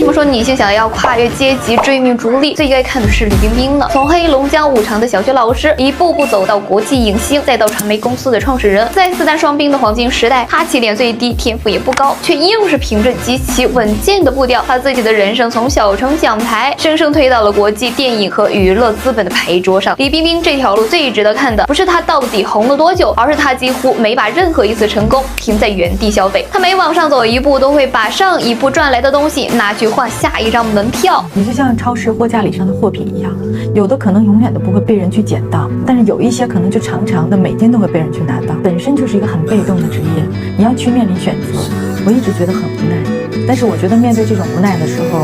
什么说女性想要跨越阶级追名逐利，最应该看的是李冰冰呢？从黑龙江五常的小学老师，一步步走到国际影星，再到传媒公司的创始人。在四大双冰的黄金时代，她起点最低，天赋也不高，却硬是凭着极其稳健的步调，把自己的人生从小城讲台，生生推到了国际电影和娱乐资本的牌桌上。李冰冰这条路最值得看的，不是她到底红了多久，而是她几乎没把任何一次成功停在原地消费。她每往上走一步，都会把上一步赚来的东西拿去换下一张门票。你就像超市货架里上的货品一样，有的可能永远都不会被人去捡到，但是有一些可能就常常的每天都会被人去拿到，本身就是一个很被动的职业，你要去面临选择。我一直觉得很无奈，但是我觉得面对这种无奈的时候，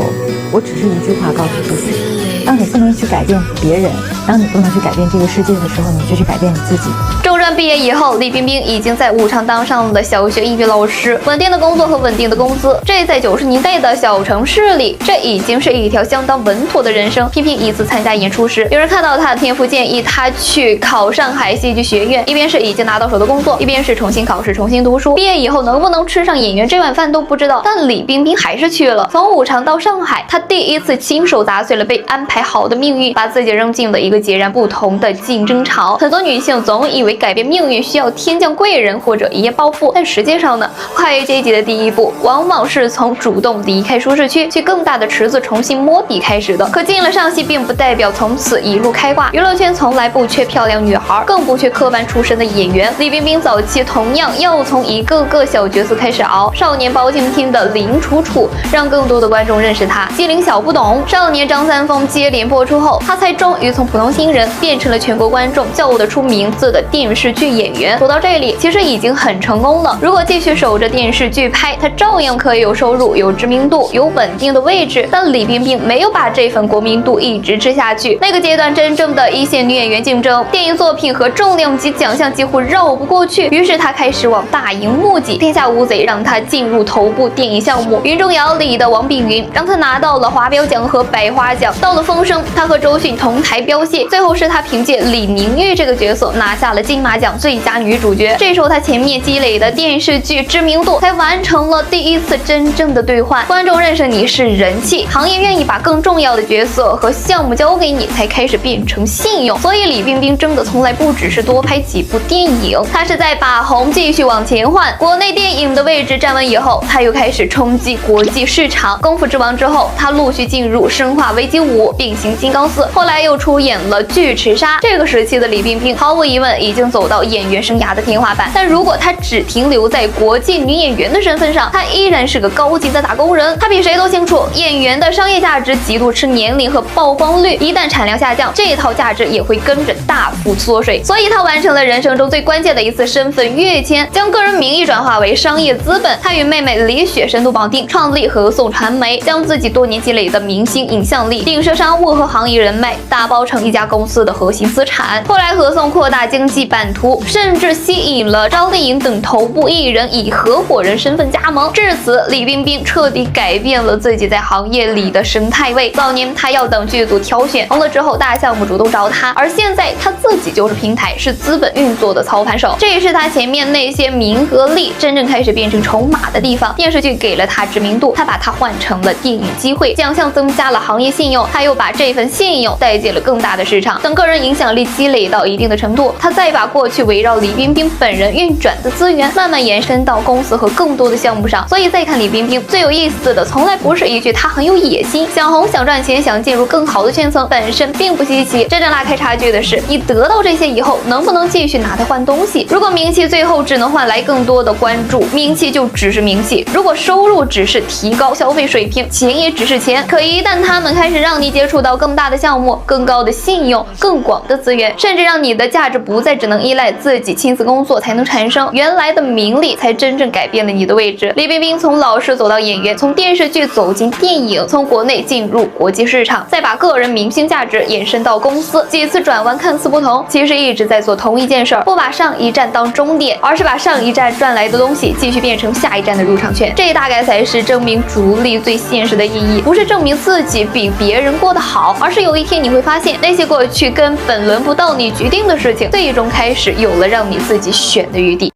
我只是一句话告诉自己：当你不能去改变别人，当你不能去改变这个世界的时候，你就去改变你自己。中专毕业以后，李冰冰已经在五常当上了小学英语老师，稳定的工作和稳定的工资，这在90年代的小城市里，这已经是一条相当稳妥的人生。偏偏一次参加演出时，有人看到她的天赋，建议她去考上海戏剧学院，一边是已经拿到手的工作，一边是重新考试、重新读书。毕业以后能不能吃上演员这碗饭都不知道，但李冰冰还是去了。从五常到上海，她第一次亲手砸碎了被安排好的命运，把自己扔进了一个截然不同的竞争场。很多女性总以为改变命运需要天降贵人或者一夜暴富，但实际上呢，跨越阶级的第一步往往是从主动离开舒适区，去更大的池子重新摸底开始的。可进了上戏，并不代表从此一路开挂。娱乐圈从来不缺漂亮女孩，更不缺科班出身的演员。李冰冰早期同样要从一个个小角色开始熬，少年包青天的林楚楚让更多的观众认识她，机灵小不懂少年张三丰接连播出后，她才终于从普通新人变成了全国观众叫得出名字的电视剧演员。走到这里其实已经很成功了，如果继续守着电视剧拍，她照样可以有收入、有知名度、有稳定的位置。但李冰冰没有把这份国民度一直吃下去，那个阶段真正的一线女演员竞争，电影作品和重量级奖项几乎绕不过去，于是她开始往大荧幕挤。天下无贼让她进入头部电影项目，云中瑶里的王碧云让她拿到了华表奖和百花奖。到了风声，她和周迅同台飙戏，最后是她凭借李宁玉这个角色拿下了金马奖最佳女主角。这时候她前面积累的电视剧知名度才完成了第一次真正的兑换，观众认识你是人气，行业愿意把更重要的角色和项目交给你，才开始变成信用。所以李冰冰争的从来不只是多拍几部电影，她是在把红继续往前换。国内电影的位置站稳以后，她又开始冲击国际市场。功夫之王之后，她陆续进入生化危机5、变形金刚4，后来又出演了巨齿鲨。这个时期的李冰冰毫无疑问已经走到演员生涯的天花板，但如果她只停留在国际女演员的身份上，她依然是个高级的打工人。她比谁都清楚，演员的商业价值极度吃年龄和曝光率，一旦产量下降，这一套价值也会跟着大幅缩水。所以她完成了人生中最关键的一次身份跃迁，将个人名义转化为商业资本。她与妹妹李雪深度绑定，创立合颂传媒，将自己多年积累的明星影响力、顶奢商务和行业人脉打包成一家公司的核心资产。后来合颂扩大经济版图，甚至吸引了赵丽颖等头部艺人以合伙人身份加盟。至此，李冰冰彻底改变了自己在行业里的生态位。早年她要等剧组挑选，红了之后大项目主动找她，而现在她自己就是平台，是资本运作的操盘手。这也是她前面那些名和利真正开始变成筹码的地方。电视剧给了她知名度，她把它换成了电影机会，奖项增加了行业信用，她又把这份信用带进了更大的市场。等个人影响力积累到一定的程度，她再把过去围绕李冰冰本人运转的资源慢慢延伸到公司和更多的项目上。所以再看李冰冰，最有意思的从来不是一句她很有野心，想红、想赚钱、想进入更好的圈层，本身并不稀奇。真正拉开差距的是，你得到这些以后，能不能继续拿它换东西？如果名气最后只能换来更多的关注，名气就只是名气；如果收入只是提高消费水平，钱也只是钱。可一旦他们开始让你接触到更大的项目、更高的信用、更广的资源，甚至让你的价值不再只能依赖自己亲自工作才能产生，原来的名利才真正改变了你的位置。李冰冰从老师走到演员，从电视剧走进电影，从国内进入国际市场，再把个人明星价值延伸到公司。几次转弯看似不同，其实一直在做同一件事儿，不把上一站当终点，而是把上一站赚来的东西继续变成下一站的入场券。这大概才是证明逐利最现实的意义，不是证明自己比别人过得好，而是有一天你会发现，那些过去根本轮不到你决定的事情，最终开始有了让你自己选的余地。